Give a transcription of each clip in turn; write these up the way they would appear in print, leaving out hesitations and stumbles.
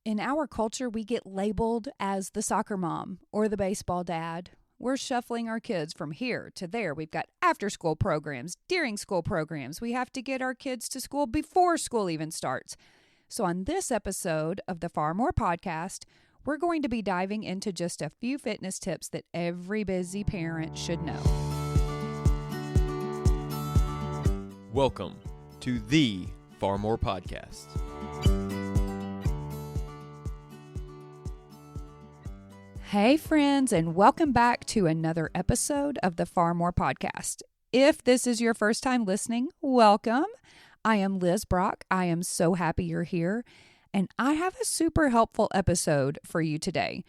In our culture, we get labeled as the soccer mom or the baseball dad. We're shuffling our kids from here to there. We've got after school programs, during school programs. We have to get our kids to school before school even starts. So, on this episode of the Far More podcast, we're going to be diving into just a few fitness tips that every busy parent should know. Welcome to the Far More podcast. Hey, friends, and welcome back to another episode of the Far More podcast. If this is your first time listening, welcome. I am Liz Brock. I am so happy you're here, and I have a super helpful episode for you today.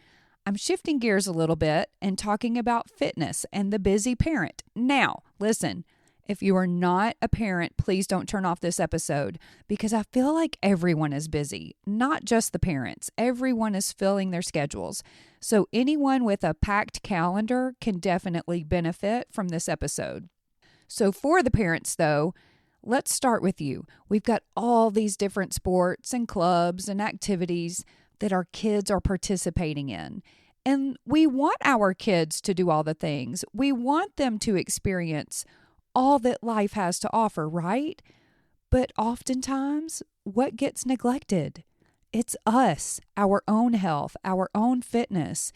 I'm shifting gears a little bit and talking about fitness and the busy parent. Now, listen. If you are not a parent, please don't turn off this episode because I feel like everyone is busy, not just the parents. Everyone is filling their schedules. So anyone with a packed calendar can definitely benefit from this episode. So for the parents, though, let's start with you. We've got all these different sports and clubs and activities that our kids are participating in. And we want our kids to do all the things. We want them to experience all that life has to offer, right? But oftentimes, what gets neglected? It's us, our own health, our own fitness.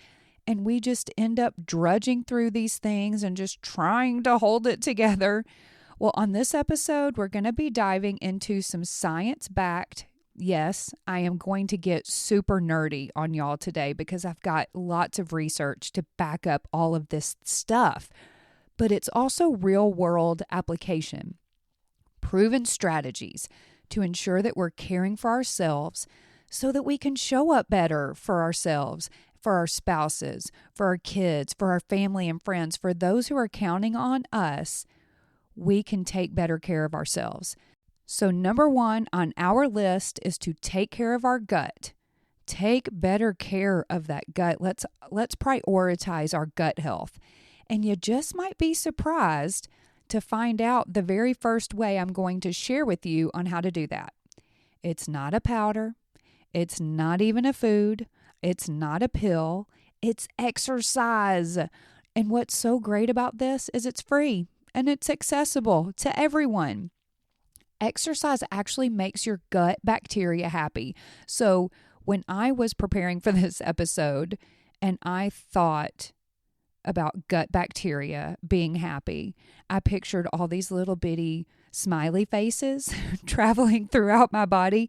And we just end up drudging through these things and just trying to hold it together. Well, on this episode, we're going to be diving into some science-backed. Yes, I am going to get super nerdy on y'all today because I've got lots of research to back up all of this stuff. But it's also real-world application, proven strategies to ensure that we're caring for ourselves so that we can show up better for ourselves, for our spouses, for our kids, for our family and friends, for those who are counting on us. We can take better care of ourselves. So number one on our list is to take care of our gut. Take better care of that gut. Let's prioritize our gut health. And you just might be surprised to find out the very first way I'm going to share with you on how to do that. It's not a powder. It's not even a food. It's not a pill. It's exercise. And what's so great about this is it's free and it's accessible to everyone. Exercise actually makes your gut bacteria happy. So when I was preparing for this episode and I thought about gut bacteria being happy, I pictured all these little bitty smiley faces traveling throughout my body.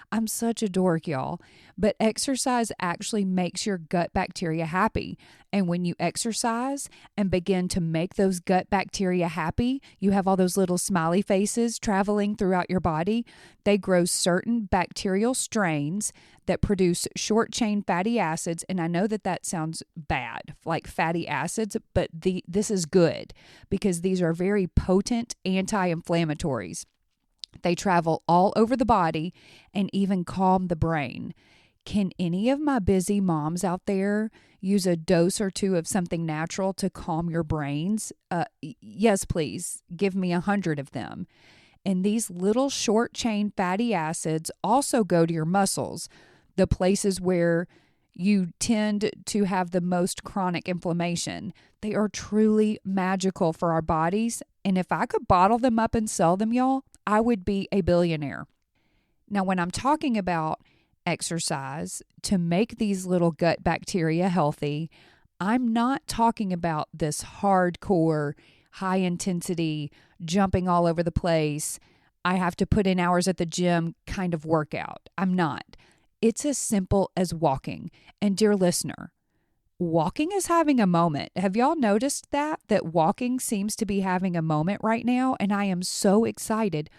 I'm such a dork, y'all. But exercise actually makes your gut bacteria happy. And when you exercise and begin to make those gut bacteria happy, you have all those little smiley faces traveling throughout your body. They grow certain bacterial strains that produce short-chain fatty acids. And I know that sounds bad, like fatty acids, but this is good because these are very potent anti-inflammatories. They travel all over the body and even calm the brain. Can any of my busy moms out there use a dose or two of something natural to calm your brains? Yes, please. Give me 100 of them. And these little short-chain fatty acids also go to your muscles, the places where you tend to have the most chronic inflammation. They are truly magical for our bodies. And if I could bottle them up and sell them, y'all, I would be a billionaire. Now, when I'm talking about exercise to make these little gut bacteria healthy, I'm not talking about this hardcore, high intensity, jumping all over the place, I have to put in hours at the gym kind of workout. I'm not. It's as simple as walking. And dear listener, walking is having a moment. Have y'all noticed that walking seems to be having a moment right now? And I am so excited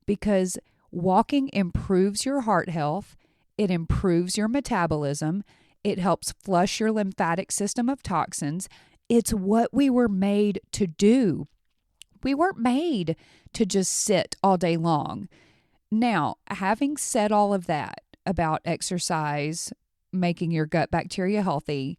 because walking improves your heart health. It improves your metabolism. It helps flush your lymphatic system of toxins. It's what we were made to do. We weren't made to just sit all day long. Now, having said all of that about exercise, making your gut bacteria healthy,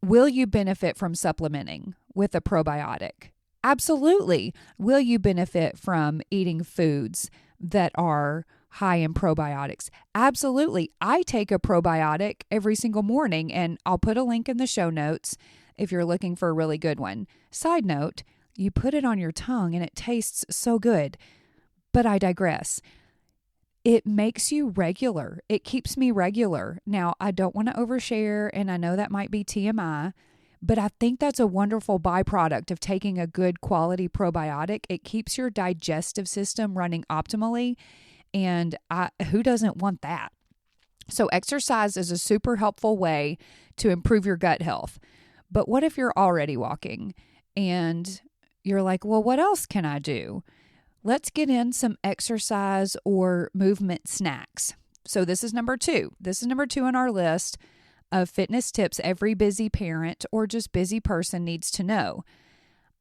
will you benefit from supplementing with a probiotic? Absolutely. Will you benefit from eating foods that are high in probiotics? Absolutely. I take a probiotic every single morning, and I'll put a link in the show notes if you're looking for a really good one. Side note, you put it on your tongue and it tastes so good. But I digress. It makes you regular. It keeps me regular. Now, I don't want to overshare, and I know that might be TMI, but I think that's a wonderful byproduct of taking a good quality probiotic. It keeps your digestive system running optimally, and who doesn't want that? So exercise is a super helpful way to improve your gut health. But what if you're already walking and you're like, well, what else can I do? Let's get in some exercise or movement snacks. So this is number 2. This is number 2 on our list of fitness tips every busy parent or just busy person needs to know.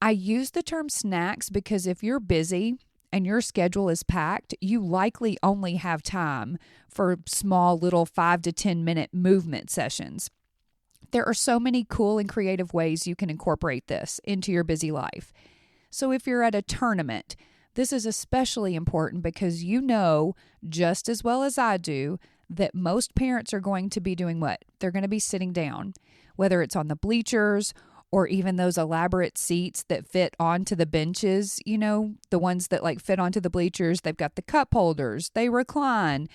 I use the term snacks because if you're busy and your schedule is packed, you likely only have time for small little 5 to 10 minute movement sessions. There are so many cool and creative ways you can incorporate this into your busy life. So if you're at a tournament, this is especially important because you know just as well as I do that most parents are going to be doing what? They're going to be sitting down, whether it's on the bleachers or even those elaborate seats that fit onto the benches, you know, the ones that like fit onto the bleachers. They've got the cup holders, they recline,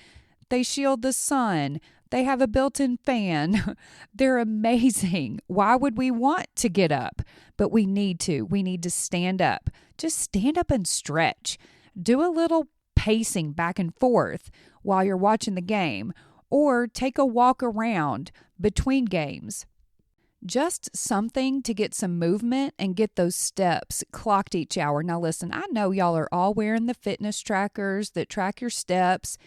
they shield the sun, they have a built-in fan. They're amazing. Why would we want to get up? But we need to. We need to stand up. Just stand up and stretch. Do a little pacing back and forth while you're watching the game, or take a walk around between games. Just something to get some movement and get those steps clocked each hour. Now listen, I know y'all are all wearing the fitness trackers that track your steps.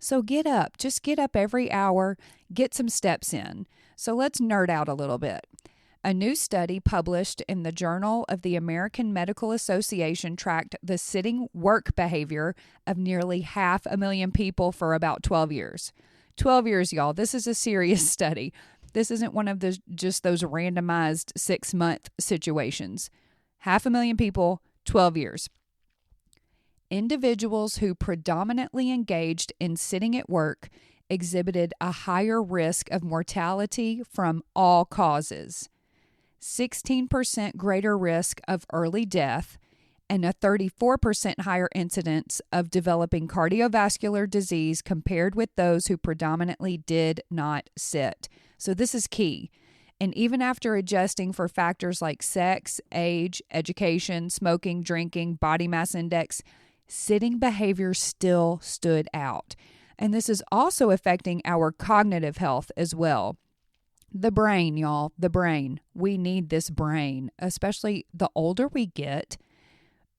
So get up. Just get up every hour. Get some steps in. So let's nerd out a little bit. A new study published in the Journal of the American Medical Association tracked the sitting work behavior of nearly 500,000 people for about 12 years. 12 years, y'all. This is a serious study. This isn't one of just those randomized 6-month situations. 500,000 people, 12 years. Individuals who predominantly engaged in sitting at work exhibited a higher risk of mortality from all causes, 16% greater risk of early death, and a 34% higher incidence of developing cardiovascular disease compared with those who predominantly did not sit. So this is key. And even after adjusting for factors like sex, age, education, smoking, drinking, body mass index, sitting behavior still stood out. And this is also affecting our cognitive health as well. The brain, y'all, the brain. We need this brain, especially the older we get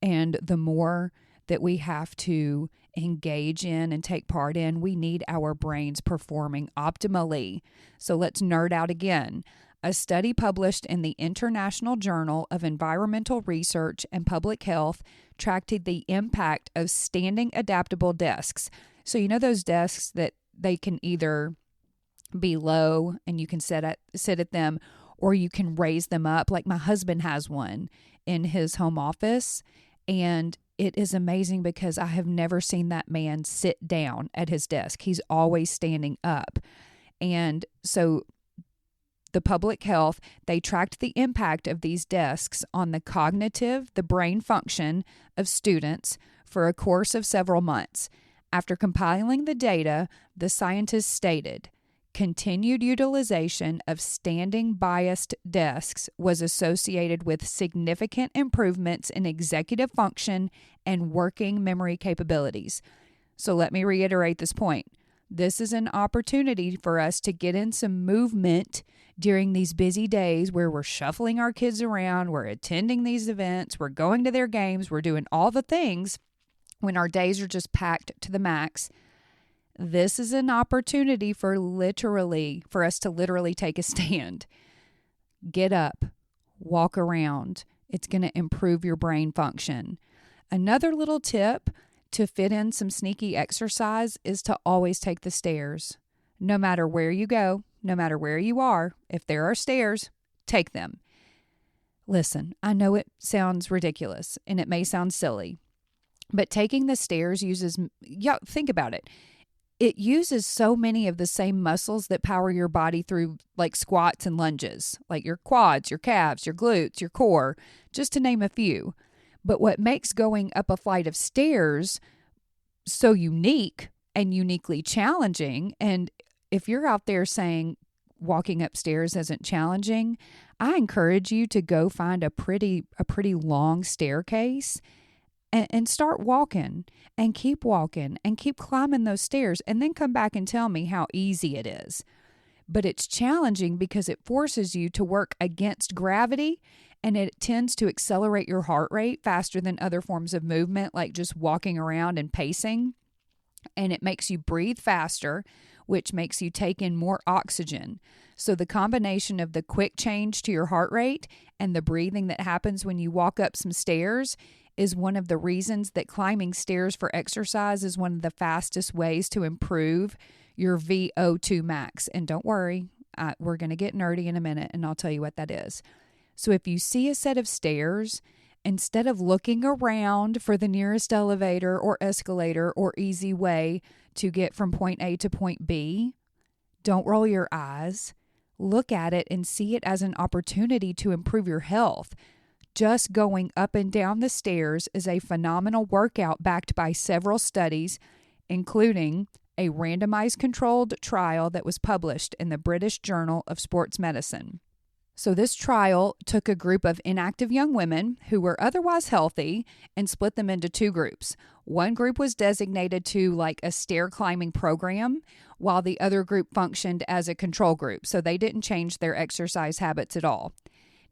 and the more that we have to engage in and take part in. We need our brains performing optimally. So let's nerd out again. A study published in the International Journal of Environmental Research and Public Health tracked the impact of standing adaptable desks. So you know those desks that they can either be low and you can sit at them, or you can raise them up. Like my husband has one in his home office, and it is amazing because I have never seen that man sit down at his desk. He's always standing up. And so the public health, they tracked the impact of these desks on the cognitive, the brain function of students for a course of several months. After compiling the data, the scientists stated, continued utilization of standing biased desks was associated with significant improvements in executive function and working memory capabilities. So let me reiterate this point. This is an opportunity for us to get in some movement during these busy days where we're shuffling our kids around, we're attending these events, we're going to their games, we're doing all the things when our days are just packed to the max. This is an opportunity for us to literally take a stand. Get up, walk around. It's going to improve your brain function. Another little tip to fit in some sneaky exercise is to always take the stairs. No matter where you go, no matter where you are, if there are stairs, take them. Listen, I know it sounds ridiculous and it may sound silly, But taking the stairs think about it. It uses so many of the same muscles that power your body through like squats and lunges, like your quads, your calves, your glutes, your core, just to name a few. But what makes going up a flight of stairs so unique and uniquely challenging, and if you're out there saying walking upstairs isn't challenging, I encourage you to go find a pretty long staircase and start walking and keep climbing those stairs, and then come back and tell me how easy it is. But it's challenging because it forces you to work against gravity, and it tends to accelerate your heart rate faster than other forms of movement, like just walking around and pacing. And it makes you breathe faster, which makes you take in more oxygen. So the combination of the quick change to your heart rate and the breathing that happens when you walk up some stairs is one of the reasons that climbing stairs for exercise is one of the fastest ways to improve your VO2 max. And don't worry, we're going to get nerdy in a minute, and I'll tell you what that is. So if you see a set of stairs, instead of looking around for the nearest elevator or escalator or easy way to get from point A to point B, don't roll your eyes. Look at it and see it as an opportunity to improve your health. Just going up and down the stairs is a phenomenal workout backed by several studies, including a randomized controlled trial that was published in the British Journal of Sports Medicine. So this trial took a group of inactive young women who were otherwise healthy and split them into two groups. One group was designated to like a stair climbing program, while the other group functioned as a control group. So they didn't change their exercise habits at all.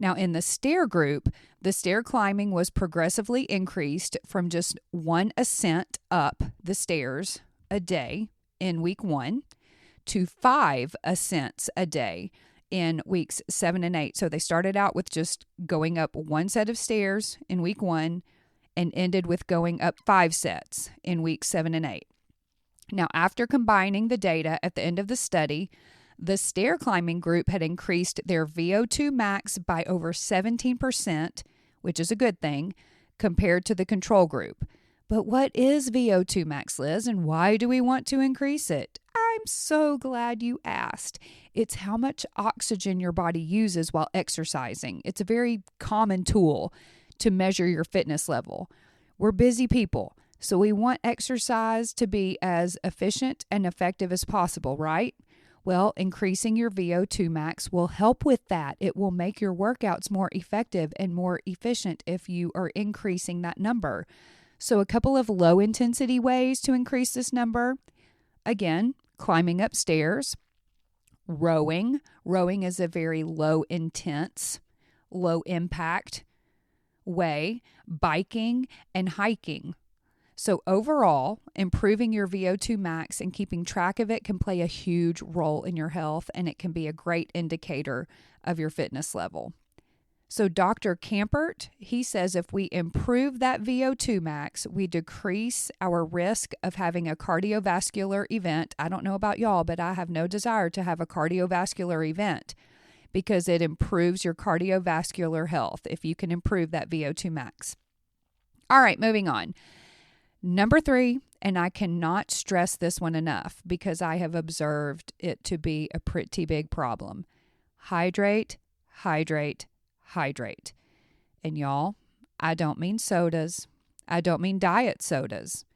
Now, in the stair group, the stair climbing was progressively increased from just one ascent up the stairs a day in week 1 to 5 ascents a day in weeks 7 and 8. So they started out with just going up one set of stairs in week 1 and ended with going up 5 sets in weeks 7 and 8. Now, after combining the data at the end of the study, the stair climbing group had increased their VO2 max by over 17%, which is a good thing, compared to the control group. But what is VO2 max, Liz, and why do we want to increase it? I'm so glad you asked. It's how much oxygen your body uses while exercising. It's a very common tool to measure your fitness level. We're busy people, so we want exercise to be as efficient and effective as possible, right? Well, increasing your VO2 max will help with that. It will make your workouts more effective and more efficient if you are increasing that number. So a couple of low-intensity ways to increase this number. Again, climbing up stairs, rowing. Rowing is a very low-intense, low-impact way. Biking and hiking. So overall, improving your VO2 max and keeping track of it can play a huge role in your health, and it can be a great indicator of your fitness level. So Dr. Campert, he says if we improve that VO2 max, we decrease our risk of having a cardiovascular event. I don't know about y'all, but I have no desire to have a cardiovascular event because it improves your cardiovascular health if you can improve that VO2 max. All right, moving on. Number 3, and I cannot stress this one enough because I have observed it to be a pretty big problem. Hydrate, hydrate, hydrate. And y'all, I don't mean sodas. I don't mean diet sodas.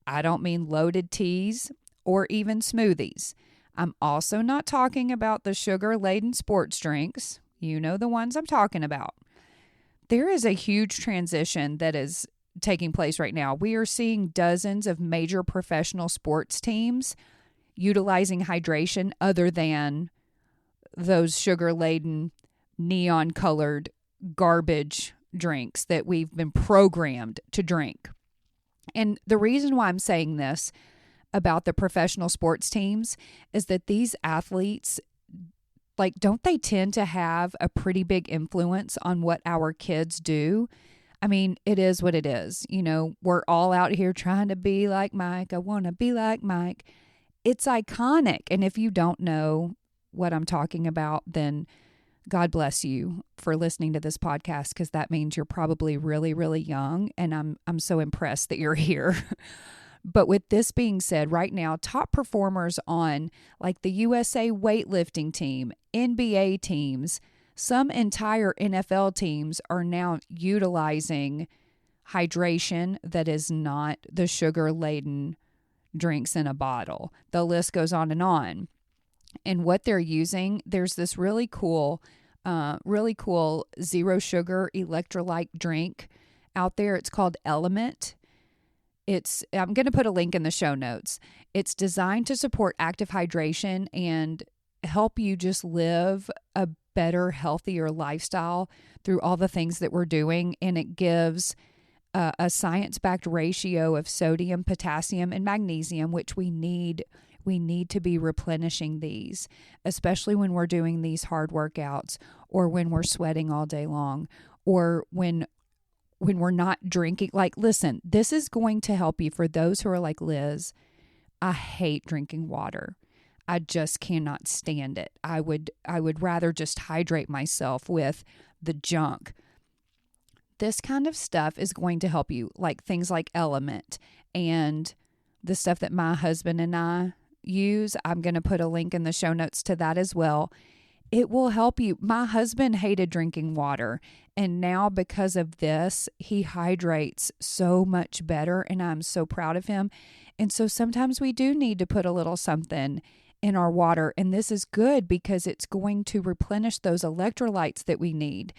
I don't mean loaded teas or even smoothies. I'm also not talking about the sugar-laden sports drinks. You know the ones I'm talking about. There is a huge transition that is taking place right now. We are seeing dozens of major professional sports teams utilizing hydration other than those sugar-laden, neon-colored garbage drinks that we've been programmed to drink. And the reason why I'm saying this about the professional sports teams is that these athletes, don't they tend to have a pretty big influence on what our kids do? I mean, it is what it is. You know, we're all out here trying to be like Mike. I want to be like Mike. It's iconic. And if you don't know what I'm talking about, then God bless you for listening to this podcast, because that means you're probably really, really young, and I'm so impressed that you're here. But with this being said, right now, top performers on like the USA weightlifting team, NBA teams, some entire NFL teams are now utilizing hydration that is not the sugar-laden drinks in a bottle. The list goes on and on. And what they're using, there's this really cool zero sugar electrolyte drink out there. It's called Element. I'm going to put a link in the show notes. It's designed to support active hydration and help you just live a better, healthier lifestyle through all the things that we're doing. And it gives a science-backed ratio of sodium, potassium, and magnesium, which we need. We need to be replenishing these, especially when we're doing these hard workouts, or when we're sweating all day long, or when we're not drinking. Like, listen, this is going to help you. For those who are like, Liz, I hate drinking water. I just cannot stand it. I would rather just hydrate myself with the junk. This kind of stuff is going to help you, like things like Element and the stuff that my husband and I use. I'm going to put a link in the show notes to that as well. It will help you. My husband hated drinking water, and now because of this, he hydrates so much better, and I'm so proud of him. And so sometimes we do need to put a little something in our water, and this is good because it's going to replenish those electrolytes that we need.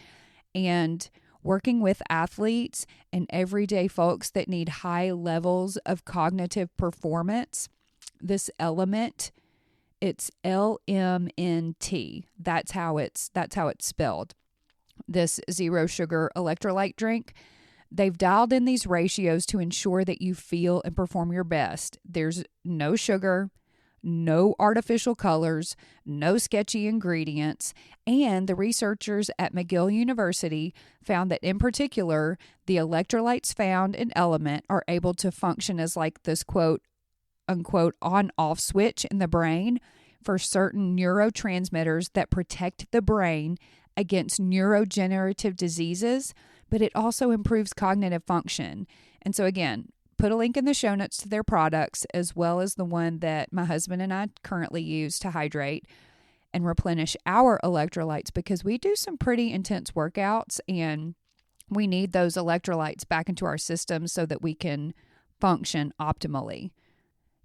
And working with athletes and everyday folks that need high levels of cognitive performance, this Element, it's LMNT. That's how it's spelled. This zero sugar electrolyte drink, they've dialed in these ratios to ensure that you feel and perform your best. There's no sugar, no artificial colors, no sketchy ingredients, and the researchers at McGill University found that in particular, the electrolytes found in Element are able to function as like this quote unquote on-off switch in the brain for certain neurotransmitters that protect the brain against neurodegenerative diseases, but it also improves cognitive function. And so again, put a link in the show notes to their products, as well as the one that my husband and I currently use to hydrate and replenish our electrolytes, because we do some pretty intense workouts and we need those electrolytes back into our system so that we can function optimally.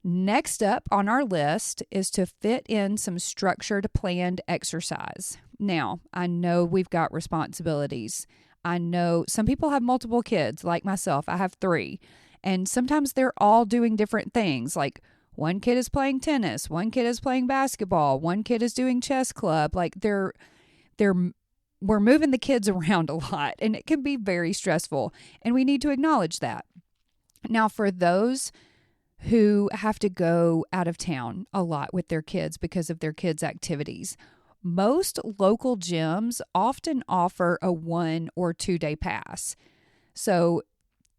Next up on our list is to fit in some structured, planned exercise. Now, I know we've got responsibilities. I know some people have multiple kids, like myself. I have 3. And sometimes they're all doing different things. Like one kid is playing tennis, one kid is playing basketball, one kid is doing chess club. Like we're moving the kids around a lot, and it can be very stressful. And we need to acknowledge that. Now, for those who have to go out of town a lot with their kids because of their kids' activities, most local gyms often offer a 1 or 2 day pass. So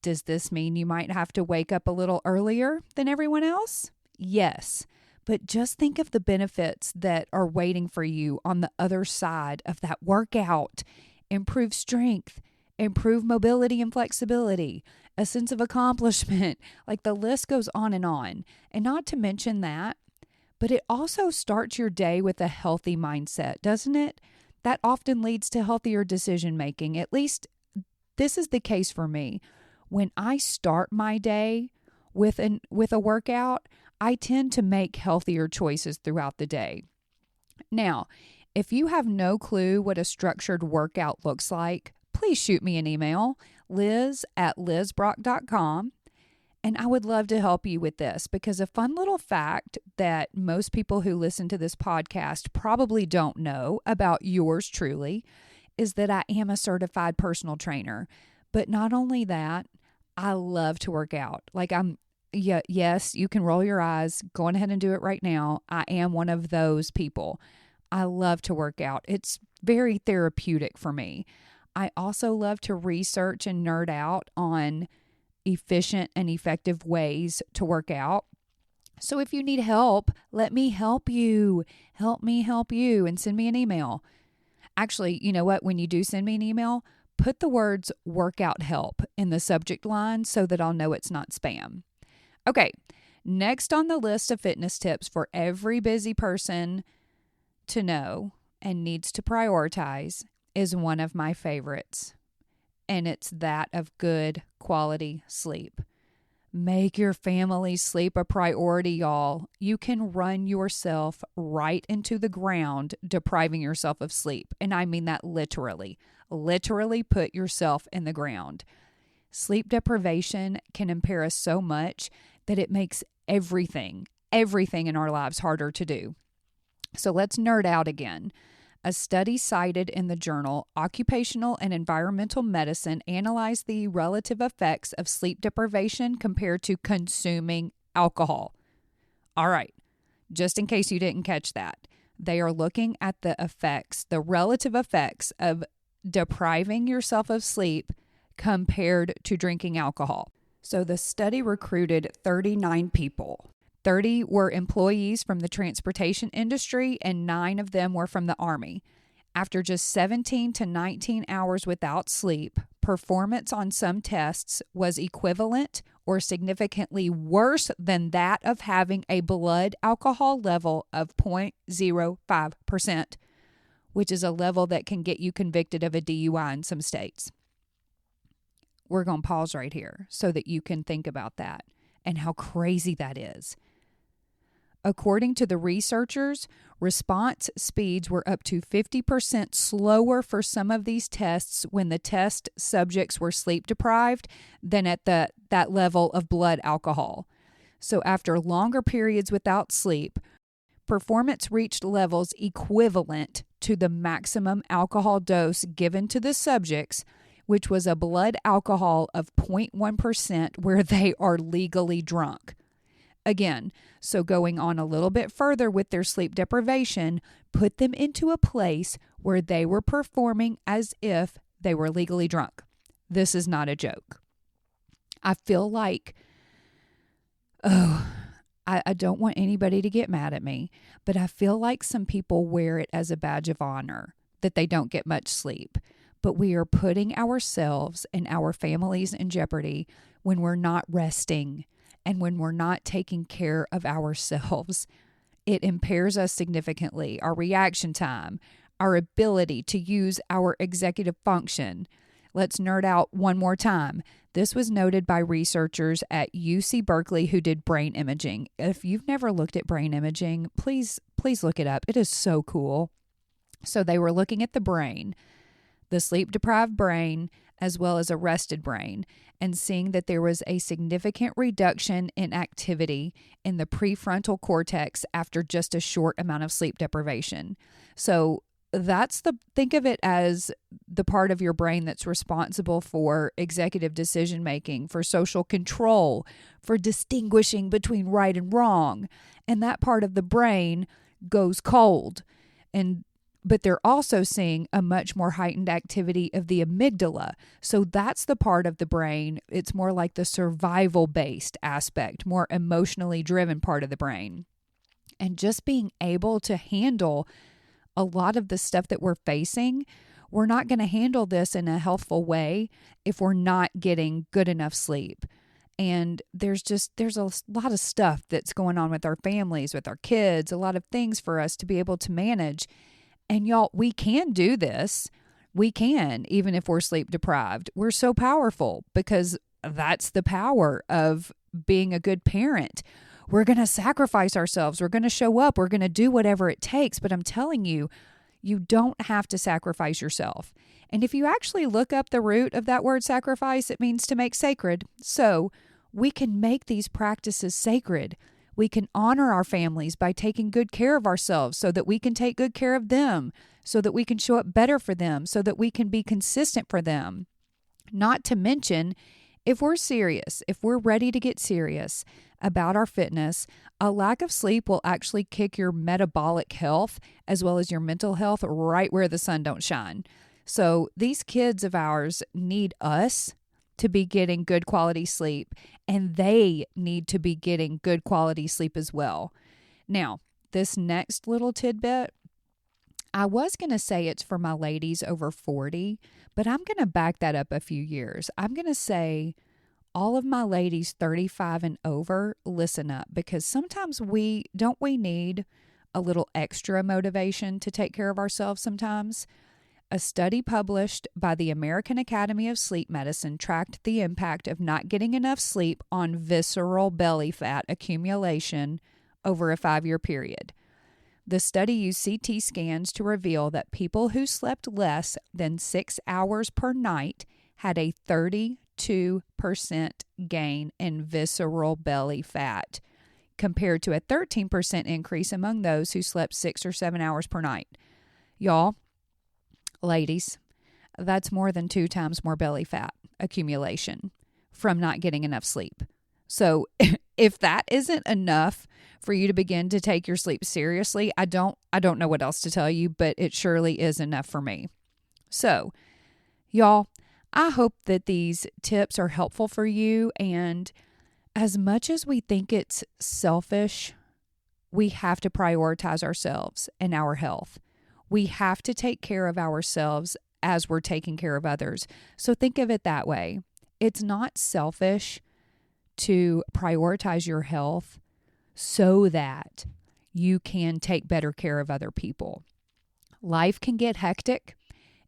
does this mean you might have to wake up a little earlier than everyone else? Yes. But just think of the benefits that are waiting for you on the other side of that workout. Improved strength, improved mobility and flexibility, a sense of accomplishment. Like the list goes on. And not to mention that, but it also starts your day with a healthy mindset, doesn't it? That often leads to healthier decision making. At least this is the case for me. When I start my day with a workout, I tend to make healthier choices throughout the day. Now, if you have no clue what a structured workout looks like, please shoot me an email, liz@lizbrock.com, and I would love to help you with this, because a fun little fact that most people who listen to this podcast probably don't know about yours truly is that I am a certified personal trainer. But not only that, I love to work out. Yes, you can roll your eyes. Go on ahead and do it right now. I am one of those people. I love to work out. It's very therapeutic for me. I also love to research and nerd out on efficient and effective ways to work out. So if you need help, let me help you. Help me help you, and send me an email. Actually, you know what? When you do send me an email, put the words workout help in the subject line so that I'll know it's not spam. Okay, next on the list of fitness tips for every busy person to know and needs to prioritize is one of my favorites, and it's that of good quality sleep. Make your family's sleep a priority, y'all. You can run yourself right into the ground depriving yourself of sleep. And I mean that literally. Literally put yourself in the ground. Sleep deprivation can impair us so much that it makes everything in our lives harder to do. So let's nerd out again. A study cited in the journal Occupational and Environmental Medicine analyzed the relative effects of sleep deprivation compared to consuming alcohol. All right, just in case you didn't catch that, they are looking at the relative effects of depriving yourself of sleep compared to drinking alcohol. So the study recruited 39 people. 30 were employees from the transportation industry, and 9 of them were from the Army. After just 17 to 19 hours without sleep, performance on some tests was equivalent or significantly worse than that of having a blood alcohol level of 0.05%, which is a level that can get you convicted of a DUI in some states. We're going to pause right here so that you can think about that and how crazy that is. According to the researchers, response speeds were up to 50% slower for some of these tests when the test subjects were sleep deprived than at that level of blood alcohol. So after longer periods without sleep, performance reached levels equivalent to the maximum alcohol dose given to the subjects, which was a blood alcohol of 0.1% where they are legally drunk. Again, so going on a little bit further with their sleep deprivation, put them into a place where they were performing as if they were legally drunk. This is not a joke. I feel like, I don't want anybody to get mad at me, but I feel like some people wear it as a badge of honor that they don't get much sleep. But we are putting ourselves and our families in jeopardy when we're not resting. And when we're not taking care of ourselves, it impairs us significantly, our reaction time, our ability to use our executive function. Let's nerd out one more time. This was noted by researchers at UC Berkeley who did brain imaging. If you've never looked at brain imaging, please look it up. It is so cool. So they were looking at the brain, the sleep-deprived brain, as well as a rested brain, and seeing that there was a significant reduction in activity in the prefrontal cortex after just a short amount of sleep deprivation. So think of it as the part of your brain that's responsible for executive decision making, for social control, for distinguishing between right and wrong. And that part of the brain goes cold. But they're also seeing a much more heightened activity of the amygdala. So that's the part of the brain. It's more like the survival-based aspect, more emotionally driven part of the brain. And just being able to handle a lot of the stuff that we're facing, we're not going to handle this in a healthful way if we're not getting good enough sleep. And there's a lot of stuff that's going on with our families, with our kids, a lot of things for us to be able to manage. And y'all, we can do this. We can, even if we're sleep deprived. We're so powerful because that's the power of being a good parent. We're going to sacrifice ourselves. We're going to show up. We're going to do whatever it takes. But I'm telling you, you don't have to sacrifice yourself. And if you actually look up the root of that word sacrifice, it means to make sacred. So we can make these practices sacred. We can honor our families by taking good care of ourselves so that we can take good care of them, so that we can show up better for them, so that we can be consistent for them. Not to mention, if we're serious, if we're ready to get serious about our fitness, a lack of sleep will actually kick your metabolic health as well as your mental health right where the sun don't shine. So these kids of ours need us to be getting good quality sleep, and they need to be getting good quality sleep as well. Now, this next little tidbit, I was going to say it's for my ladies over 40, but I'm going to back that up a few years. I'm going to say all of my ladies 35 and over, listen up, because sometimes we need a little extra motivation to take care of ourselves sometimes. A study published by the American Academy of Sleep Medicine tracked the impact of not getting enough sleep on visceral belly fat accumulation over a 5-year period. The study used CT scans to reveal that people who slept less than 6 hours per night had a 32% gain in visceral belly fat, compared to a 13% increase among those who slept 6 or 7 hours per night. Y'all, ladies, that's more than 2 times more belly fat accumulation from not getting enough sleep. So if that isn't enough for you to begin to take your sleep seriously, I don't know what else to tell you, but it surely is enough for me. So, y'all, I hope that these tips are helpful for you. And as much as we think it's selfish, we have to prioritize ourselves and our health. We have to take care of ourselves as we're taking care of others. So think of it that way. It's not selfish to prioritize your health so that you can take better care of other people. Life can get hectic.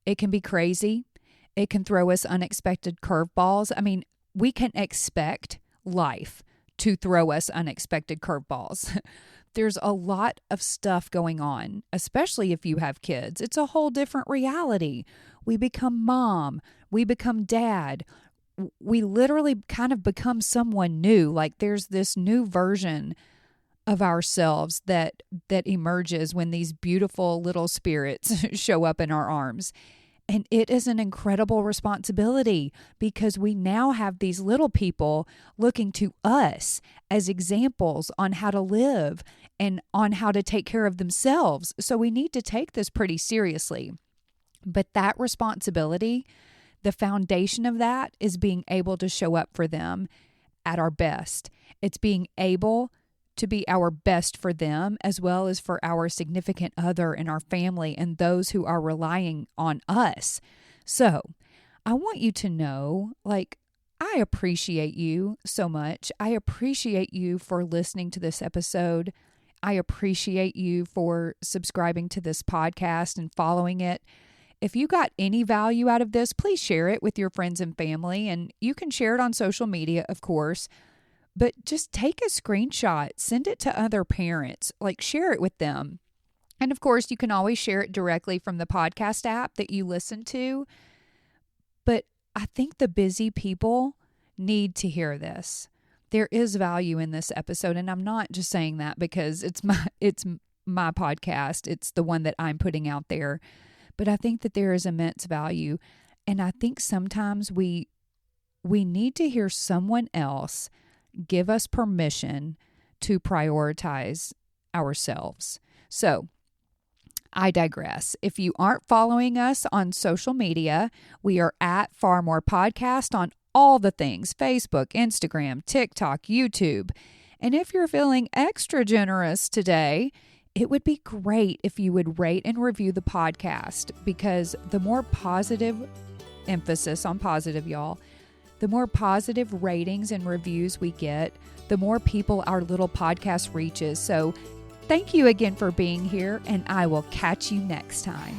It can be crazy. It can throw us unexpected curveballs. I mean, we can expect life to throw us unexpected curveballs. There's a lot of stuff going on, especially if you have kids. It's a whole different reality. We become mom. We become dad. We literally kind of become someone new. Like there's this new version of ourselves that emerges when these beautiful little spirits show up in our arms. And it is an incredible responsibility because we now have these little people looking to us as examples on how to live and on how to take care of themselves. So we need to take this pretty seriously. But that responsibility, the foundation of that is being able to show up for them at our best. It's being able to be our best for them as well as for our significant other and our family and those who are relying on us. So I want you to know, I appreciate you so much. I appreciate you for listening to this episode. I appreciate you for subscribing to this podcast and following it. If you got any value out of this, please share it with your friends and family. And you can share it on social media, of course. But just take a screenshot, send it to other parents, share it with them. And of course, you can always share it directly from the podcast app that you listen to. But I think the busy people need to hear this. There is value in this episode. And I'm not just saying that because it's my podcast. It's the one that I'm putting out there. But I think that there is immense value. And I think sometimes we need to hear someone else give us permission to prioritize ourselves. So I digress. If you aren't following us on social media, we are at Far More Podcast on all the things: Facebook, Instagram, TikTok, YouTube. And if you're feeling extra generous today, it would be great if you would rate and review the podcast, because the more positive, emphasis on positive, y'all, the more positive ratings and reviews we get, the more people our little podcast reaches. So thank you again for being here, and I will catch you next time.